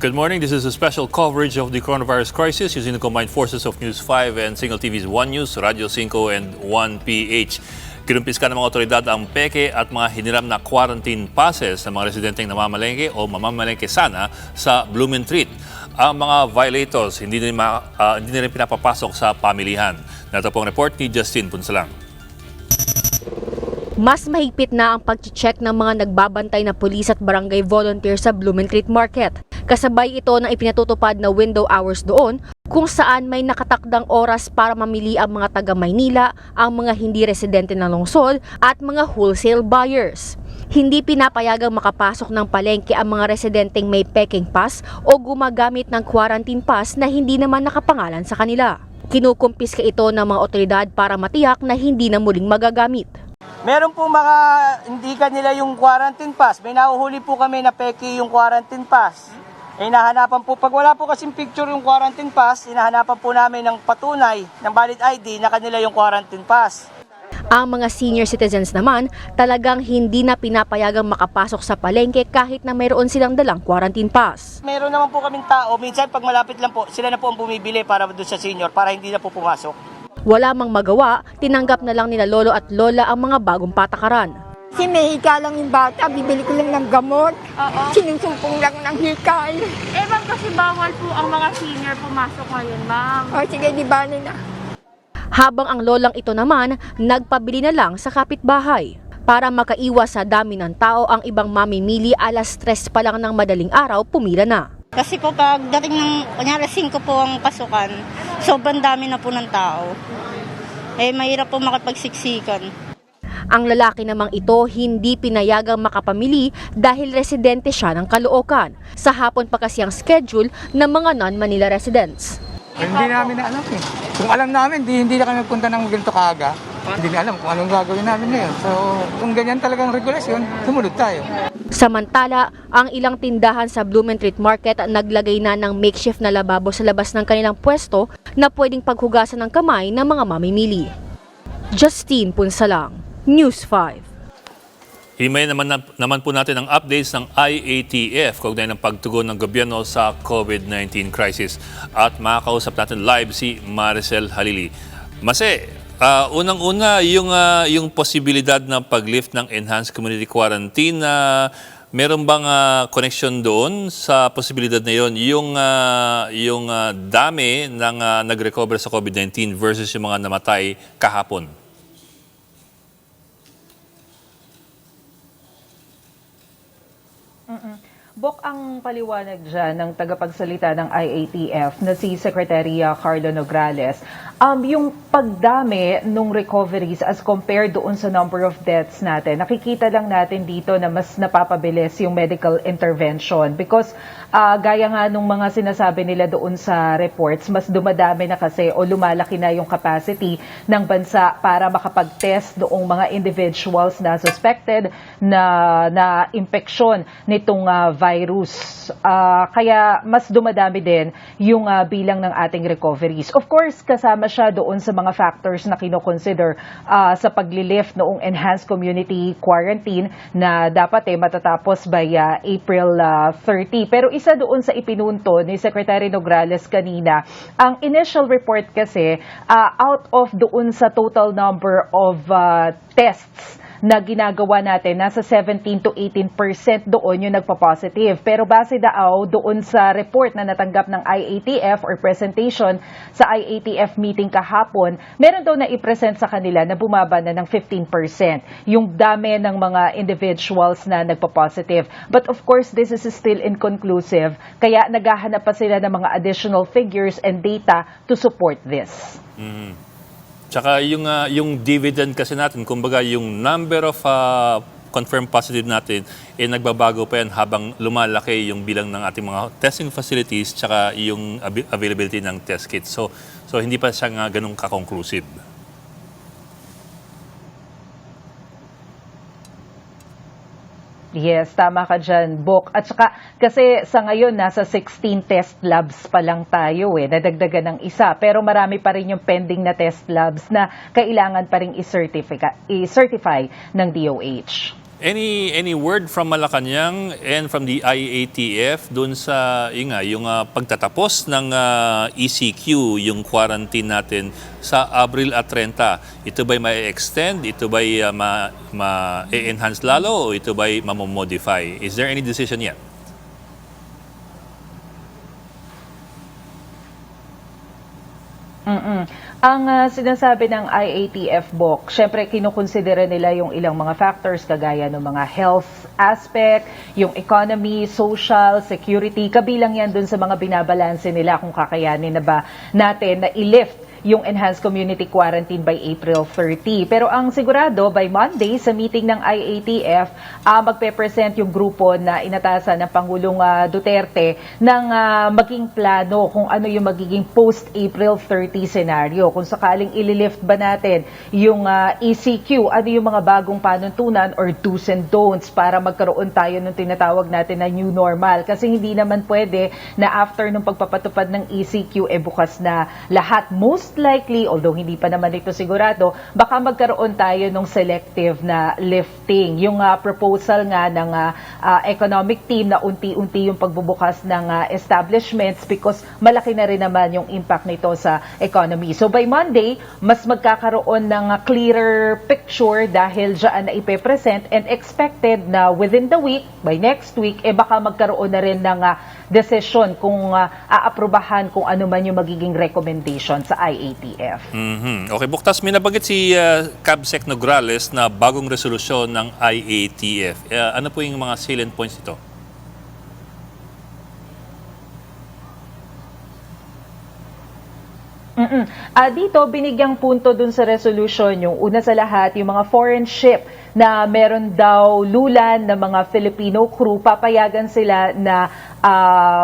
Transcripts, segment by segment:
Good morning. This is a special coverage of the coronavirus crisis using the combined forces of News 5 and Signal TV's 1 News, Radio 5 and 1PH. Kinumpiska ng mga otoridad ang peke at mga hiniram na quarantine passes ng mga residenteng namamalengke o mamamalengke sana sa Blumentritt. Ang mga violators hindi na rin pinapapasok sa pamilihan. Narito po ang report ni Justin Punsalang. Mas mahigpit na ang pag-check ng mga nagbabantay na pulis at barangay volunteer sa Blumentritt Market. Kasabay ito ng ipinatutupad na window hours doon kung saan may nakatakdang oras para mamili ang mga taga-Maynila, ang mga hindi residente ng lungsod at mga wholesale buyers. Hindi pinapayagang makapasok ng palengke ang mga residenteng may peking pass o gumagamit ng quarantine pass na hindi naman nakapangalan sa kanila. Kinukumpiska ito ng mga otoridad para matiyak na hindi na muling magagamit. Meron po mga hindi kanila yung quarantine pass. May nahuhuli po kami na peke yung quarantine pass. Hinahanapan po, pag wala po kasing picture yung quarantine pass, hinahanapan po namin ng patunay ng valid ID na kanila yung quarantine pass. Ang mga senior citizens naman talagang hindi na pinapayagang makapasok sa palengke kahit na mayroon silang dalang quarantine pass. Meron naman po kaming tao, minsan pag malapit lang po, sila na po ang bumibili para doon sa senior para hindi na po pumasok. Wala mang magawa, tinanggap na lang nila lolo at lola ang mga bagong patakaran. Kasi may hika lang yung bata, bibili ko lang ng gamot. Sinusumpong lang ng hikay. Ma'am, kasi bawal po ang mga senior pumasok ngayon, ma'am. O sige, di ba nila? Habang ang lolang ito naman, nagpabili na lang sa kapitbahay. Para makaiwas sa dami ng tao, ang ibang mamimili alas 3 pa lang ng madaling araw, pumila na. Kasi po pag dating ng, kunyari 5 po ang pasukan, sobrang dami na po ng tao. Mahirap po makipagsiksikan. Ang lalaki namang ito hindi pinayagang makapamili dahil residente siya ng Caloocan. Sa hapon pa kasi ang schedule ng mga non-Manila residents. Hindi namin na alam eh. Kung alam namin, hindi na kami punta ng ganito kaaga. Hindi na alam kung anong gagawin namin ngayon. So, kung ganyan talagang regulasyon, sumunod tayo. Samantala, ang ilang tindahan sa Blumentritt Market naglagay na ng makeshift na lababo sa labas ng kanilang pwesto na pwedeng paghugasan ng kamay ng mga mamimili. Justine Punsalang, News 5. Himay naman po natin ang updates ng IATF kaugnay ng pagtugon ng gobyerno sa COVID-19 crisis. At makakausap natin live si Maricel Halili. Mase, unang-una yung posibilidad ng pag-lift ng enhanced community quarantine, meron bang connection doon sa posibilidad na yon yung dami ng nag-recover sa COVID-19 versus yung mga namatay kahapon? Bok, ang paliwanag dyan ng tagapagsalita ng IATF na si Secretary Carlo Nograles, yung pagdami ng recoveries as compared doon sa number of deaths natin, nakikita lang natin dito na mas napapabilis yung medical intervention because gaya nga nung mga sinasabi nila doon sa reports, mas dumadami na kasi o lumalaki na yung capacity ng bansa para makapag-test noong mga individuals na suspected na infection nitong virus. Kaya mas dumadami din yung bilang ng ating recoveries. Of course, kasama siya doon sa mga factors na kinoconsider sa paglilift noong enhanced community quarantine na dapat matatapos by April 30. Pero isa doon sa ipinunto ni Secretary Nograles kanina, ang initial report kasi out of doon sa total number of tests na ginagawa natin, nasa 17 to 18% doon yung nagpa-positive. Pero base daw doon sa report na natanggap ng IATF or presentation sa IATF meeting kahapon, meron daw na i-present sa kanila na bumaba na ng 15% yung dami ng mga individuals na nagpa-positive. But of course, this is still inconclusive, kaya naghahanap pa sila ng mga additional figures and data to support this. Tsaka yung dividend kasi natin, kumbaga yung number of confirmed positive natin, nagbabago pa yan habang lumalaki yung bilang ng ating mga testing facilities tsaka yung availability ng test kits. So hindi pa siya nga ganun ka-conclusive. Yes, tama ka dyan, Bok. At saka, kasi sa ngayon, nasa 16 test labs pa lang tayo nadagdagan ng isa. Pero marami pa rin yung pending na test labs na kailangan pa rin i-certify ng DOH. Any word from Malacanang and from the IATF doon sa yung pagtatapos ng ECQ, yung quarantine natin sa Abril at 30? Ito ba'y ma-extend? Ito ba'y ma-enhance lalo? O ito ba'y ma-modify? Is there any decision yet? Ang sinasabi ng IATF book, syempre kinukonsidera nila yung ilang mga factors kagaya ng mga health aspect, yung economy, social, security, kabilang yan dun sa mga binabalanse nila kung kakayanin na ba natin na i-lift yung enhanced community quarantine by April 30. Pero ang sigurado, by Monday, sa meeting ng IATF, magpe-present yung grupo na inatasan ng Pangulong Duterte ng maging plano kung ano yung magiging post-April 30 scenario. Kung sakaling ililift ba natin yung ECQ, ano yung mga bagong panuntunan or do's and don'ts para magkaroon tayo ng tinatawag natin na new normal. Kasi hindi naman pwede na after nung pagpapatupad ng ECQ, bukas na lahat. Most likely, although hindi pa naman ito sigurado, baka magkaroon tayo ng selective na lifting. Yung proposal nga ng economic team na unti-unti yung pagbubukas ng establishments because malaki na rin naman yung impact nito sa economy. So by Monday, mas magkakaroon ng clearer picture dahil dyan na ipepresent and expected na within the week, by next week, baka magkaroon na rin ng decision kung aaprubahan kung ano man yung magiging recommendation sa IATF. Okay, Buktas, may nabanggit si Cabsec Nograles na bagong resolusyon ng IATF. Ano po yung mga salient points ito? Dito, binigyang punto dun sa resolution, yung una sa lahat, yung mga foreign ship na meron daw lulan ng mga Filipino crew, papayagan sila na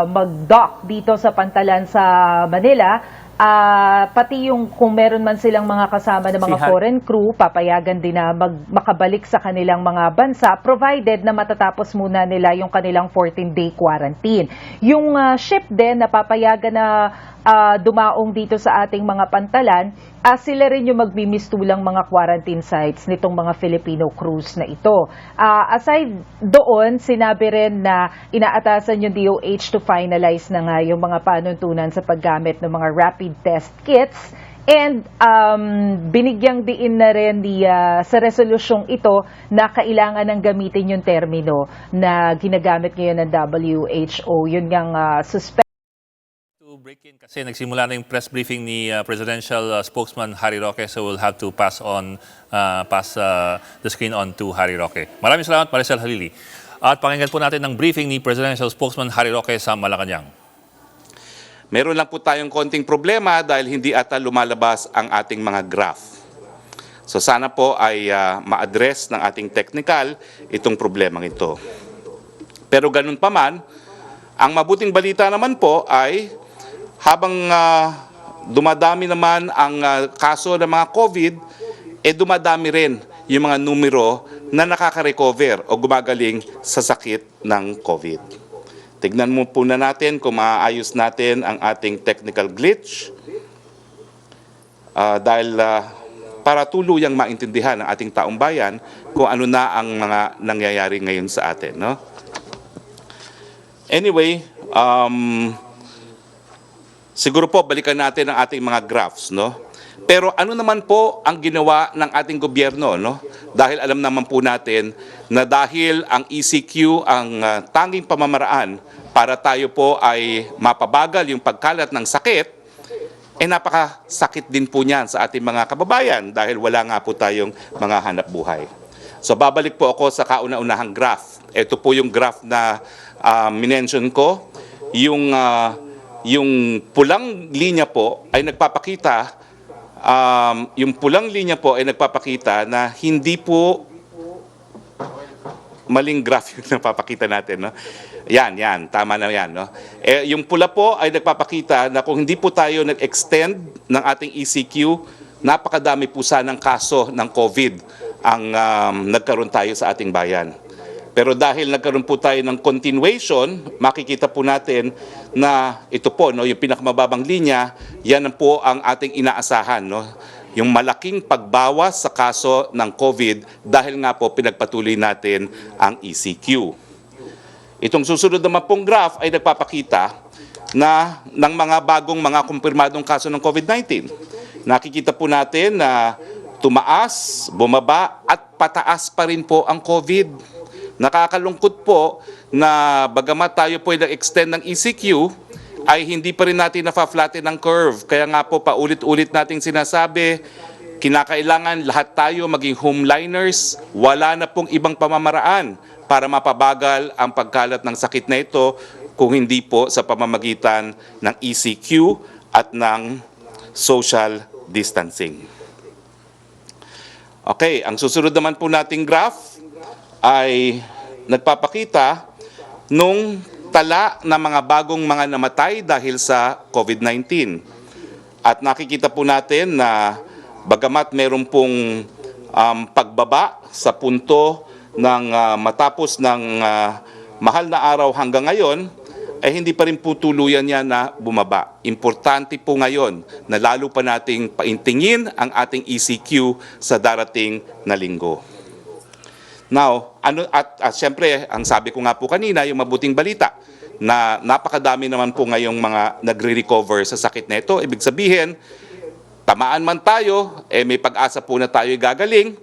mag-dock dito sa Pantalan sa Manila. Pati yung kung meron man silang mga kasama ng mga foreign crew, papayagan din na makabalik sa kanilang mga bansa provided na matatapos muna nila yung kanilang 14-day quarantine. Yung ship din na papayagan na dumaong dito sa ating mga pantalan, sila rin yung magmimistulang mga quarantine sites nitong mga Filipino crews na ito. Aside doon, sinabi rin na inaatasan yung DOH to finalize na nga yung mga panuntunan sa paggamit ng mga rapid test kits. And binigyang diin na rin sa resolusyong ito na kailangan ng gamitin yung termino na ginagamit ngayon ng WHO. Yun ngang break in kasi nagsimula na yung press briefing ni Presidential Spokesman Harry Roque, so we'll have to pass the screen on to Harry Roque. Maraming salamat, Maricel Halili. At pakinggan po natin ang briefing ni Presidential Spokesman Harry Roque sa Malacanang. Meron lang po tayong konting problema dahil hindi ata lumalabas ang ating mga graph. So sana po ay ma-address ng ating technical itong problemang ito. Pero ganun pa man, ang mabuting balita naman po ay habang dumadami naman ang kaso ng mga COVID, dumadami rin yung mga numero na nakaka-recover o gumagaling sa sakit ng COVID. Tignan mo po na natin kung maayos natin ang ating technical glitch dahil para tuluyang maintindihan ng ating taong bayan kung ano na ang mga nangyayari ngayon sa atin. No? Anyway, siguro po balikan natin ang ating mga graphs, no? Pero ano naman po ang ginawa ng ating gobyerno, no? Dahil alam naman po natin na dahil ang ECQ ang tanging pamamaraan para tayo po ay mapabagal yung pagkalat ng sakit, napakasakit din po niyan sa ating mga kababayan dahil wala nga po tayong mga hanap buhay. So babalik po ako sa kauna-unahang graph. Ito po yung graph na minention ko, yung pulang linya po ay nagpapakita na hindi po maling graph yung nagpapakita natin, no? Yan, tama na yan, no? Yung pula po ay nagpapakita na kung hindi po tayo nag-extend ng ating ECQ, napakadami po sanang kaso ng COVID ang nagkaroon tayo sa ating bayan. Pero dahil nagkaroon po tayo ng continuation, makikita po natin na ito po, no, yung pinakamababang linya, yan po ang ating inaasahan, no, yung malaking pagbawas sa kaso ng COVID dahil nga po pinagpatuloy natin ang ECQ. Itong susunod naman pong graph ay nagpapakita na ng mga bagong mga kumpirmadong kaso ng COVID-19. Nakikita po natin na tumaas, bumaba at pataas pa rin po ang COVID. Nakakalungkot po na bagamat tayo po ay nag-extend ng ECQ, ay hindi pa rin natin nafa-flatten ang curve. Kaya nga po paulit-ulit nating sinasabi, kinakailangan lahat tayo maging homeliners, wala na pong ibang pamamaraan para mapabagal ang pagkalat ng sakit na ito kung hindi po sa pamamagitan ng ECQ at ng social distancing. Okay, ang susunod naman po nating graph ay nagpapakita nung tala ng mga bagong mga namatay dahil sa COVID-19. At nakikita po natin na bagamat meron pong pagbaba sa punto ng matapos ng mahal na araw hanggang ngayon, ay hindi pa rin po tuluyan yan na bumaba. Importante po ngayon na lalo pa nating paintingin ang ating ECQ sa darating na linggo. Now, siyempre, ang sabi ko nga po kanina, yung mabuting balita, na napakadami naman po ngayong mga nagre-recover sa sakit na ito. Ibig sabihin, tamaan man tayo, may pag-asa po na tayo gagaling,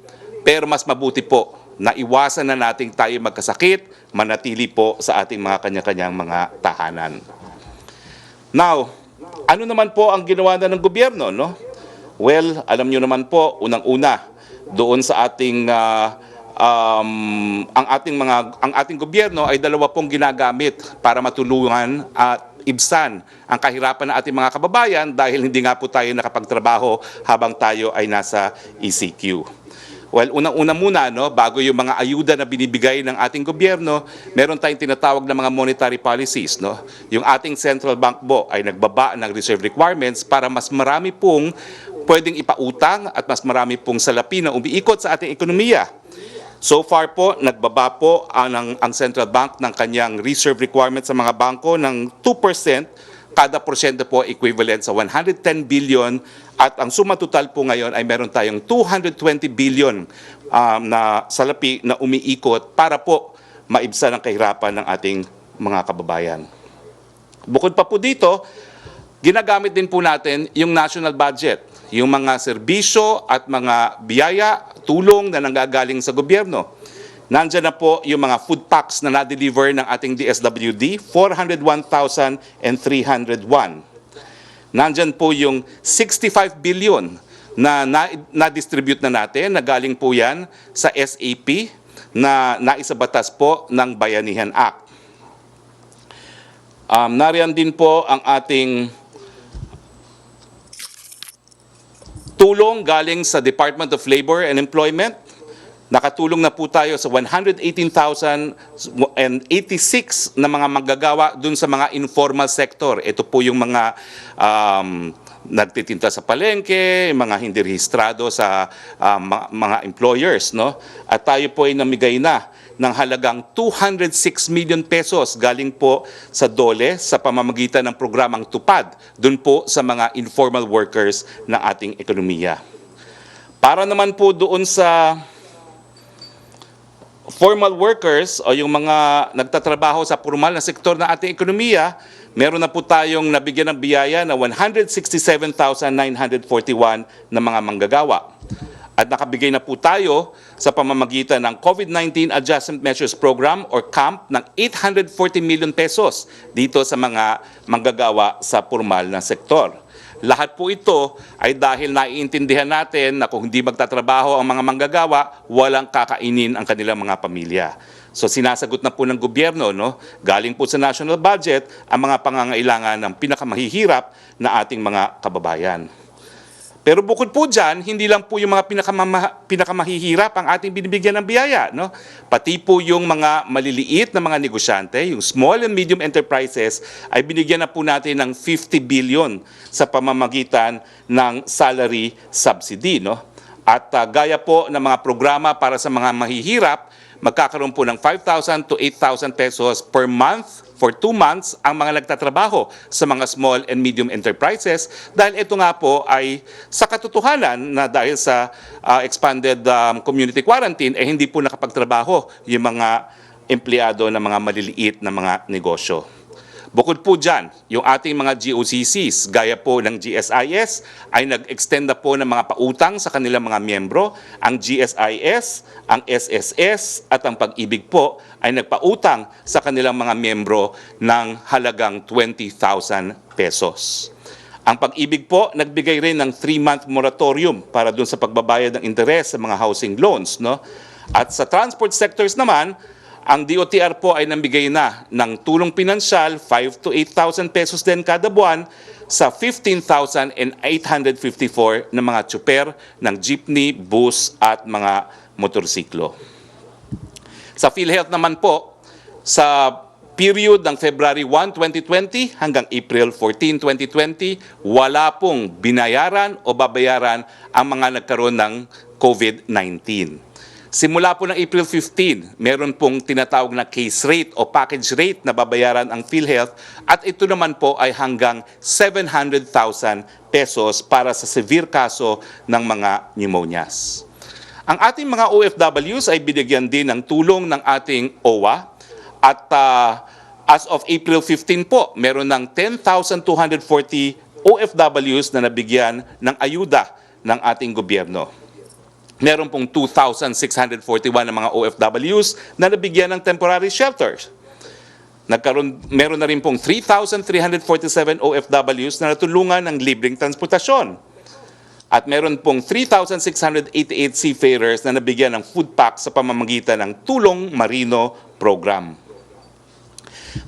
pero mas mabuti po na iwasan na nating tayo magkasakit, manatili po sa ating mga kanya-kanyang mga tahanan. Now, ano naman po ang ginawa na ng gobyerno, no? Well, alam nyo naman po, unang-una, doon sa ating ang ating gobyerno ay dalawa pong ginagamit para matulungan at ibsan ang kahirapan ng ating mga kababayan dahil hindi nga po tayo nakapagtrabaho habang tayo ay nasa ECQ. Well, unang-una muna, no, bago yung mga ayuda na binibigay ng ating gobyerno, meron tayong tinatawag na mga monetary policies. No? Yung ating central bank po ay nagbaba ng reserve requirements para mas marami pong pwedeng ipautang at mas marami pong salapi na umiikot sa ating ekonomiya. So far po, nagbaba po ang central bank ng kanyang reserve requirements sa mga bangko ng 2%. Kada porsyento po equivalent sa 110 billion at ang suma total po ngayon ay meron tayong 220 billion na salapi na umiikot para po maibsan ang kahirapan ng ating mga kababayan. Bukod pa po dito, ginagamit din po natin yung national budget, yung mga serbisyo at mga biyaya, tulong na nanggagaling sa gobyerno. Nandiyan na po yung mga food packs na na-deliver ng ating DSWD, 401,301. Nandiyan po yung 65 billion na na-distribute na natin, na galing po yan sa SAP na naisabatas po ng Bayanihan Act. Nariyan din po ang ating tulong galing sa Department of Labor and Employment. Nakatulong na po tayo sa 118,086 na mga manggagawa dun sa mga informal sector. Ito po yung mga nagtitinda sa palengke, mga hindi rehistrado sa mga employers. No? At tayo po ay namigay na ng halagang 206 million pesos galing po sa DOLE sa pamamagitan ng programang Tupad dun po sa mga informal workers ng ating ekonomiya. Para naman po doon sa formal workers o yung mga nagtatrabaho sa formal na sektor ng ating ekonomiya, meron na po tayong nabigyan ng biyaya na 167,941 na mga manggagawa. At nakabigay na po tayo sa pamamagitan ng COVID-19 Adjustment Measures Program or CAMP ng 840 million pesos dito sa mga manggagawa sa formal na sektor. Lahat po ito ay dahil naiintindihan natin na kung hindi magtatrabaho ang mga manggagawa, walang kakainin ang kanilang mga pamilya. So sinasagot na po ng gobyerno, no? Galing po sa national budget ang mga pangangailangan ng pinakamahihirap na ating mga kababayan. Pero bukod po dyan, hindi lang po yung mga pinakamahihirap ang ating binibigyan ng biyaya. No? Pati po yung mga maliliit na mga negosyante, yung small and medium enterprises, ay binigyan na po natin ng 50 billion sa pamamagitan ng salary subsidy. No? At gaya po ng mga programa para sa mga mahihirap, magkakaroon po ng 5,000 to 8,000 pesos per month for 2 months ang mga nagtatrabaho sa mga small and medium enterprises dahil ito nga po ay sa katotohanan na dahil sa expanded community quarantine hindi po nakapagtrabaho yung mga empleyado ng mga maliliit na mga negosyo. Bukod po dyan, yung ating mga GOCCs, gaya po ng GSIS, ay nag-extend na po ng mga pautang sa kanilang mga miyembro. Ang GSIS, ang SSS at ang Pag-ibig po ay nagpautang sa kanilang mga miyembro ng halagang 20,000 pesos. Ang Pag-ibig po, nagbigay rin ng 3-month moratorium para dun sa pagbabayad ng interes sa mga housing loans. No? At sa transport sectors naman, ang DOTR po ay nambigay na ng tulong pinansyal 5 to 8,000 pesos din kada buwan sa 15,854 na mga tsuper ng jeepney, bus at mga motorsiklo. Sa PhilHealth naman po, sa period ng February 1, 2020 hanggang April 14, 2020, wala pong binayaran o babayaran ang mga nagkaroon ng COVID-19. Simula po ng April 15, meron pong tinatawag na case rate o package rate na babayaran ang PhilHealth at ito naman po ay hanggang 700,000 pesos para sa severe kaso ng mga pneumonias. Ang ating mga OFWs ay binigyan din ng tulong ng ating OWA at as of April 15 po, meron ng 10,240 OFWs na nabigyan ng ayuda ng ating gobyerno. Meron pong 2,641 na mga OFWs na nabigyan ng temporary shelters. Meron na rin pong 3,347 OFWs na natulungan ng libreng transportasyon. At meron pong 3,688 seafarers na nabigyan ng food pack sa pamamagitan ng Tulong Marino Program.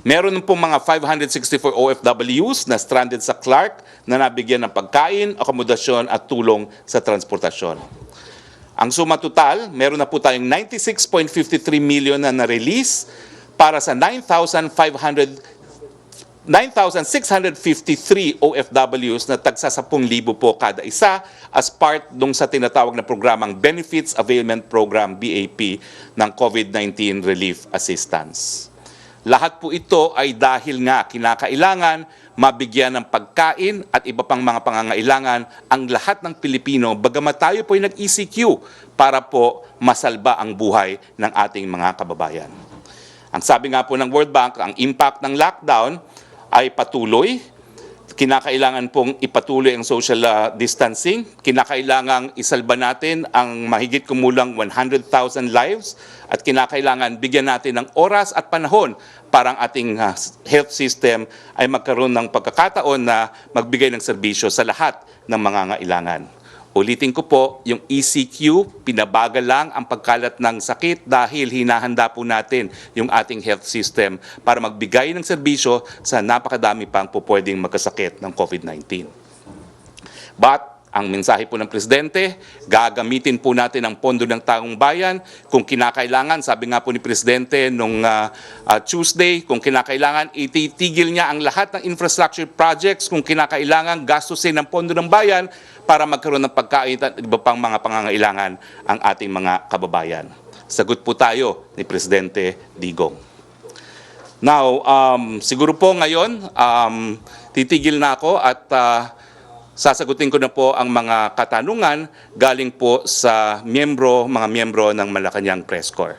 Meron pong mga 564 OFWs na stranded sa Clark na nabigyan ng pagkain, akomodasyon at tulong sa transportasyon. Ang suma total, meron na po tayong 96.53 million na na-release para sa 9,653 OFWs na tagsa 10,000 po kada isa as part dong sa tinatawag na programang Benefits Availment Program, BAP, ng COVID-19 Relief Assistance. Lahat po ito ay dahil nga kinakailangan mabigyan ng pagkain at iba pang mga pangangailangan ang lahat ng Pilipino bagamat tayo po ay nag-ECQ para po masalba ang buhay ng ating mga kababayan. Ang sabi nga po ng World Bank, ang impact ng lockdown ay patuloy. Kinakailangan pong ipatuloy ang social distancing. Kinakailangan isalba natin ang mahigit kumulang 100,000 lives at kinakailangan bigyan natin ng oras at panahon para ang ating health system ay magkaroon ng pagkakataon na magbigay ng serbisyo sa lahat ng mga ngailangan. Ulitin ko po, yung ECQ, pinabagal lang ang pagkalat ng sakit dahil hinahanda po natin yung ating health system para magbigay ng serbisyo sa napakadami pang pupwedeng magkasakit ng COVID-19. But, ang mensahe po ng Presidente, gagamitin po natin ang pondo ng taong bayan kung kinakailangan, sabi nga po ni Presidente nung Tuesday, kung kinakailangan, ititigil niya ang lahat ng infrastructure projects kung kinakailangan gastusin ng pondo ng bayan para magkaroon ng pagkain at iba pang mga pangangailangan ang ating mga kababayan. Sagot po tayo ni Presidente Digong. Now, siguro po ngayon, titigil na ako at sasagutin ko na po ang mga katanungan galing po sa mga miyembro ng Malacanang Press Corps.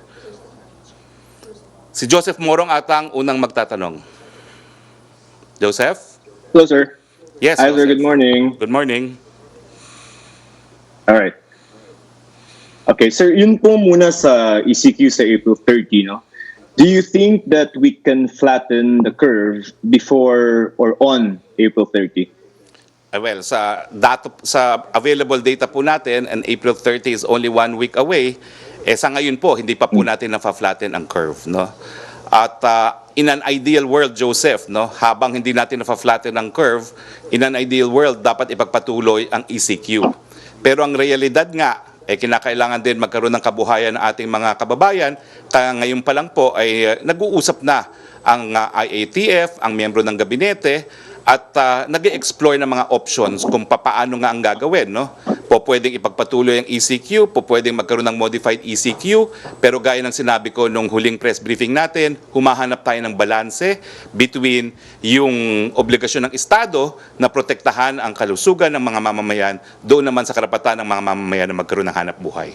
Si Joseph Morong atang unang magtatanong. Joseph? Hello, sir. Yes, Hi, sir. Joseph. Good morning. Good morning. All right. Okay, sir, yun po muna sa ECQ sa April 30, no? Do you think that we can flatten the curve before or on April 30? Well, sa available data po natin, and April 30 is only 1 week away, sa ngayon po, hindi pa po natin na-flatten ang curve. No? At in an ideal world, Joseph, no, habang hindi natin na-flatten ang curve, in an ideal world, dapat ipagpatuloy ang ECQ. Pero ang realidad nga, kinakailangan din magkaroon ng kabuhayan ng ating mga kababayan, kaya ngayon pa lang po ay nag-uusap na ang IATF, ang miyembro ng gabinete, at nag-explore ng mga options kung papaano nga ang gagawin. No? Pwedeng ipagpatuloy ang ECQ, pwedeng magkaroon ng modified ECQ, pero gaya ng sinabi ko nung huling press briefing natin, humahanap tayo ng balanse between yung obligasyon ng Estado na protektahan ang kalusugan ng mga mamamayan, doon naman sa karapatan ng mga mamamayan na magkaroon ng hanap buhay.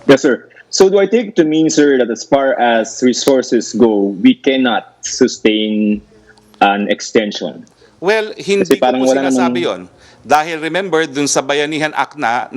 Yes, sir. So do I take it to mean, sir, that as far as resources go, we cannot sustain an extension? Well, hindi Kasi ko parang po wala sinasabi namang- yon. Dahil remember, dun sa Bayanihan Act na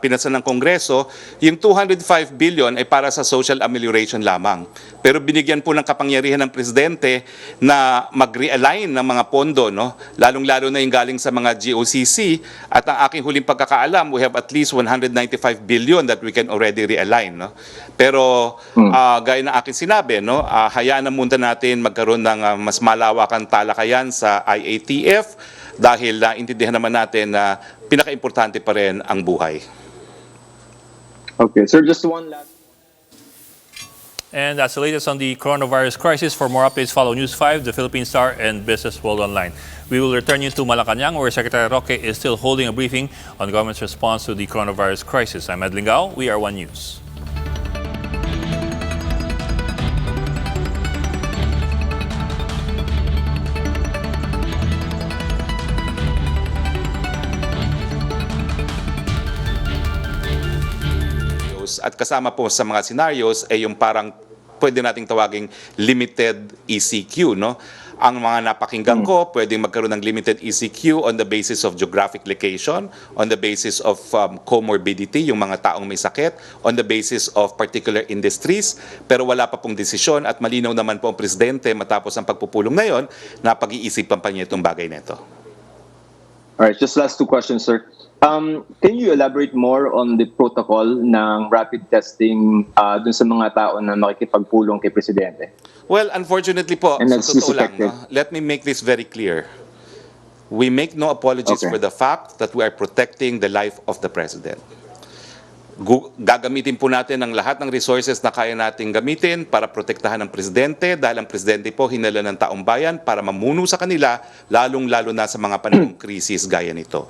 pinasa ng Kongreso, yung 205 billion ay para sa social amelioration lamang. Pero binigyan po ng kapangyarihan ng Presidente na mag-realign ng mga pondo, no? Lalong-lalo na yung galing sa mga GOCC. At ang aking huling pagkakaalam, we have at least 195 billion that we can already realign. No? Pero gaya ng aking sinabi, no? Hayaan na muna natin magkaroon ng mas malawakang talakayan sa IATF dahil naintindihan naman natin na pinaka-importante pa rin ang buhay. Okay, sir, just one last... And that's the latest on the coronavirus crisis. For more updates, follow News 5, the Philippine Star, and Business World Online. We will return you to Malacanang, where Secretary Roque is still holding a briefing on the government's response to the coronavirus crisis. I'm Ed Lingao. We are One News. At kasama po sa mga scenarios ay yung parang pwede nating tawaging limited ECQ, no? Ang mga napakinggan ko, pwedeng magkaroon ng limited ECQ on the basis of geographic location, on the basis of comorbidity, yung mga taong may sakit, on the basis of particular industries, pero wala pa pong desisyon at malinaw naman po ang Presidente matapos ang pagpupulong na yon na pag-iisipan pa niya itong bagay na ito. Alright, just last two questions, sir. Can you elaborate more on the protocol ng rapid testing dun sa mga tao na makikipagpulong kay Presidente? Well, unfortunately po, And sa that's totoo lang, disaffected. no? Let me make this very clear. We make no apologies Okay. for the fact that we are protecting the life of the President. Gagamitin po natin ang lahat ng resources na kaya nating gamitin para protektahan ang Presidente dahil ang Presidente po hinala ng taong bayan para mamuno sa kanila, lalong-lalo na sa mga panahong krisis gaya nito.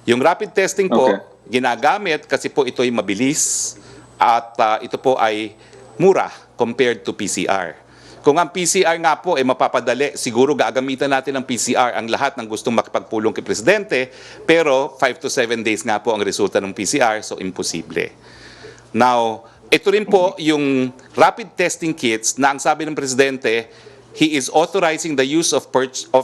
Yung rapid testing po, Okay. ginagamit kasi po ito ay mabilis at ito po ay mura compared to PCR. Kung ang PCR nga po ay mapapadali, siguro gagamitan natin ang PCR ang lahat ng gustong makipagpulong kay Presidente, pero 5 to 7 days nga po ang resulta ng PCR, so imposible. Now, ito rin po yung rapid testing kits na ang sabi ng Presidente, he is authorizing the use of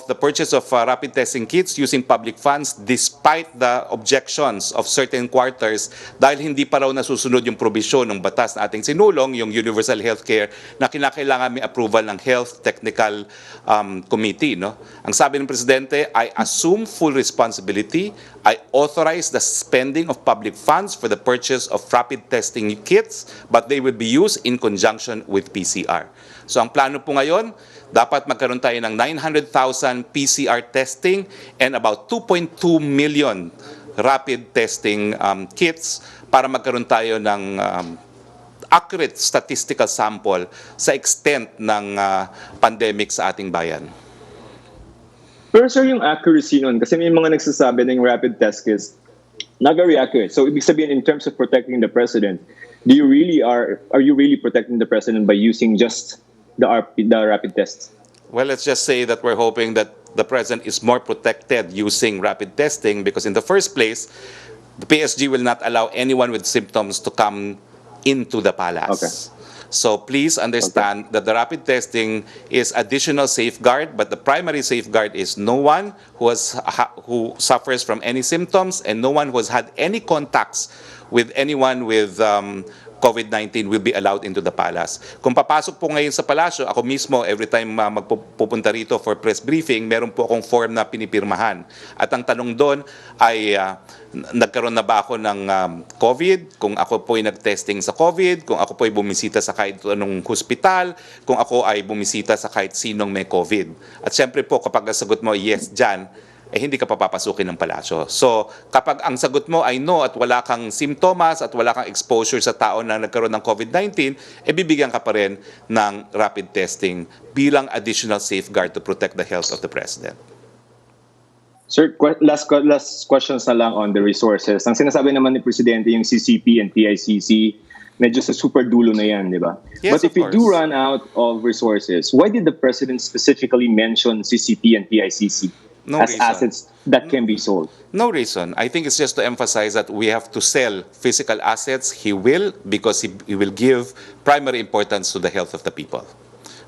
the purchase of rapid testing kits using public funds despite the objections of certain quarters dahil hindi pa raw nasusunod yung probisyon ng batas na ating sinulong, yung universal healthcare na kinakailangan may approval ng Health Technical Committee. No? Ang sabi ng Presidente, I assume full responsibility. I authorize the spending of public funds for the purchase of rapid testing kits, but they will be used in conjunction with PCR. So ang plano po ngayon, dapat magkaroon tayo ng 900,000 PCR testing and about 2.2 million rapid testing kits para magkaroon tayo ng accurate statistical sample sa extent ng pandemic sa ating bayan. Pero sir, yung accuracy nun, kasi may mga nagsasabi na yung rapid test kits not very accurate. So ibig sabihin, in terms of protecting the President, are you really protecting the President by using just the rapid tests? Well, let's just say that we're hoping that the President is more protected using rapid testing because in the first place, the PSG will not allow anyone with symptoms to come into the palace. Okay. So please understand that the rapid testing is additional safeguard, but the primary safeguard is no one who suffers from any symptoms and no one who has had any contacts with anyone with COVID-19 will be allowed into the palace. Kung papasok po ngayon sa palasyo, ako mismo, every time magpupunta rito for press briefing, meron po akong form na pinipirmahan. At ang tanong doon ay, nagkaroon na ba ako ng COVID? Kung ako po ay nag-testing sa COVID? Kung ako po ay bumisita sa kahit anong hospital? Kung ako ay bumisita sa kahit sinong may COVID? At syempre po, kapag sagot mo, yes, dyan, hindi ka papapasukin ng palasyo. So, kapag ang sagot mo ay no at wala kang simptomas at wala kang exposure sa tao na nagkaroon ng COVID-19, bibigyan ka pa rin ng rapid testing bilang additional safeguard to protect the health of the President. Sir, last questions na lang on the resources. Ang sinasabi naman ni Presidente yung CCP and PICC, medyo sa super dulo na yan, di ba? Yes, But if of we do course. run out of resources, why did the President specifically mention CCP and PICC No as reason. assets that can be sold? No reason. I think it's just to emphasize that we have to sell physical assets. He will, because he will give primary importance to the health of the people.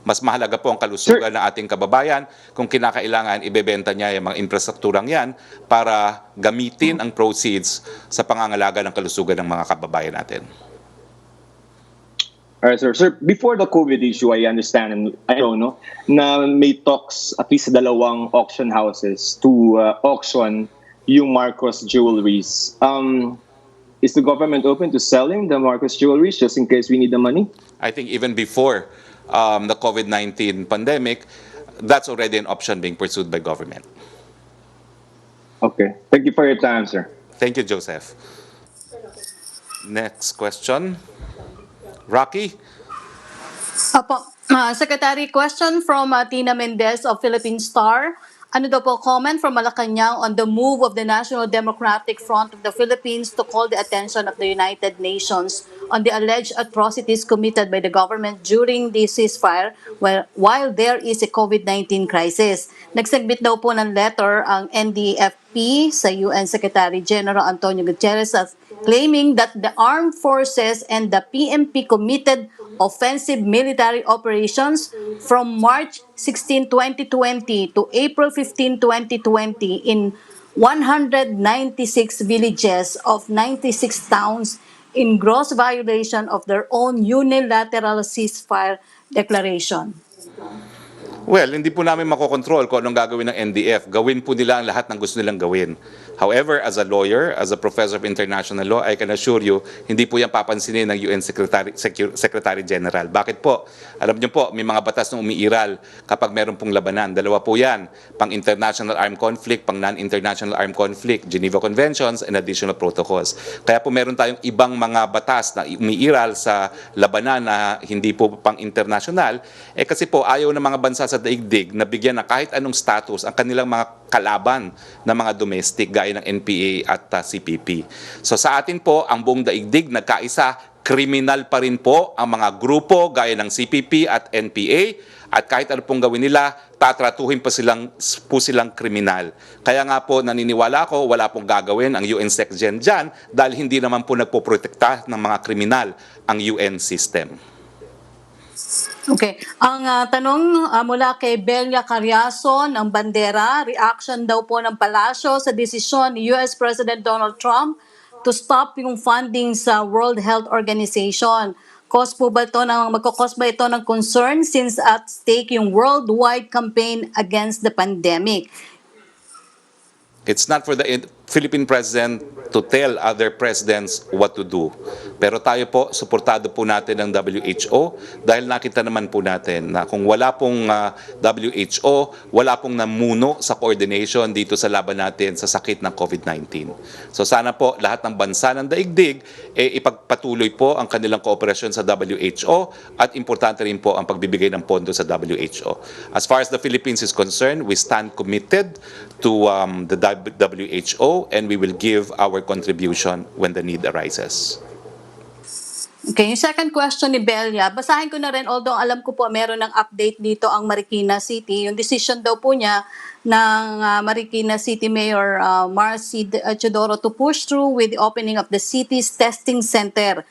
Mas mahalaga po ang kalusugan ng ating kababayan. Kung kinakailangan, ibebenta niya yung mga infrastrukturang yan para gamitin ang proceeds sa pangangalaga ng kalusugan ng mga kababayan natin. Alright, sir. Sir, before the COVID issue, I understand and I don't know na may talks at least sa dalawang auction houses to auction yung Marcos jewelries. Is the government open to selling the Marcos jewelries just in case we need the money? I think even before the COVID-19 pandemic, that's already an option being pursued by government. Okay. Thank you for your time, sir. Thank you, Joseph. Next question. Rocky? Apo, Secretary, question from Tina Mendez of Philippine Star. Ano daw po comment from Malacanang on the move of the National Democratic Front of the Philippines to call the attention of the United Nations on the alleged atrocities committed by the government during the ceasefire while there is a COVID-19 crisis. Nagsubmit daw po ng letter ang NDFP sa UN Secretary General Antonio Guterres claiming that the armed forces and the PMP committed offensive military operations from March 16, 2020 to April 15, 2020 in 196 villages of 96 towns in gross violation of their own unilateral ceasefire declaration. Well, hindi po namin makokontrol kung anong gagawin ng NDF. Gawin po nila ang lahat ng gusto nilang gawin. However, as a lawyer, as a professor of international law, I can assure you, hindi po yan papansinin ng UN Secretary General. Bakit po? Alam niyo po, may mga batas na umiiral kapag meron pong labanan. Dalawa po yan, pang-international armed conflict, pang-non-international armed conflict, Geneva Conventions, and additional protocols. Kaya po meron tayong ibang mga batas na umiiral sa labanan na hindi po pang-international, kasi po ayaw ng mga bansa sa daigdig na bigyan ng kahit anong status ang kanilang mga kalaban na mga domestic gaya ng NPA at CPP. So sa atin po, ang buong daigdig nagkaisa, kriminal pa rin po ang mga grupo gaya ng CPP at NPA at kahit ano pong gawin nila, tatratuhin pa silang kriminal. Kaya nga po naniniwala ako, wala pong gagawin ang UN SecGen dyan dahil hindi naman po nagpoprotekta ng mga kriminal ang UN system. Okay. Ang tanong mula kay Belia Carriason ng Bandera, reaction daw po ng palasyo sa desisyon ni US President Donald Trump to stop yung funding sa World Health Organization. Magkakos ba ito ng concern since at stake yung worldwide campaign against the pandemic? It's not for the Philippine President to tell other presidents what to do. Pero tayo po, suportado po natin ang WHO dahil nakita naman po natin na kung wala pong WHO, wala pong namuno sa coordination dito sa laban natin sa sakit ng COVID-19. So sana po lahat ng bansa ng daigdig ipagpatuloy po ang kanilang kooperasyon sa WHO at importante rin po ang pagbibigay ng pondo sa WHO. As far as the Philippines is concerned, we stand committed to the WHO and we will give our contribution when the need arises. Okay, yung second question ni Belia, basahin ko na rin, although alam ko po meron ng update dito ang Marikina City. Yung decision daw po niya ng Marikina City Mayor Marcy Chidoro to push through with the opening of the city's testing center.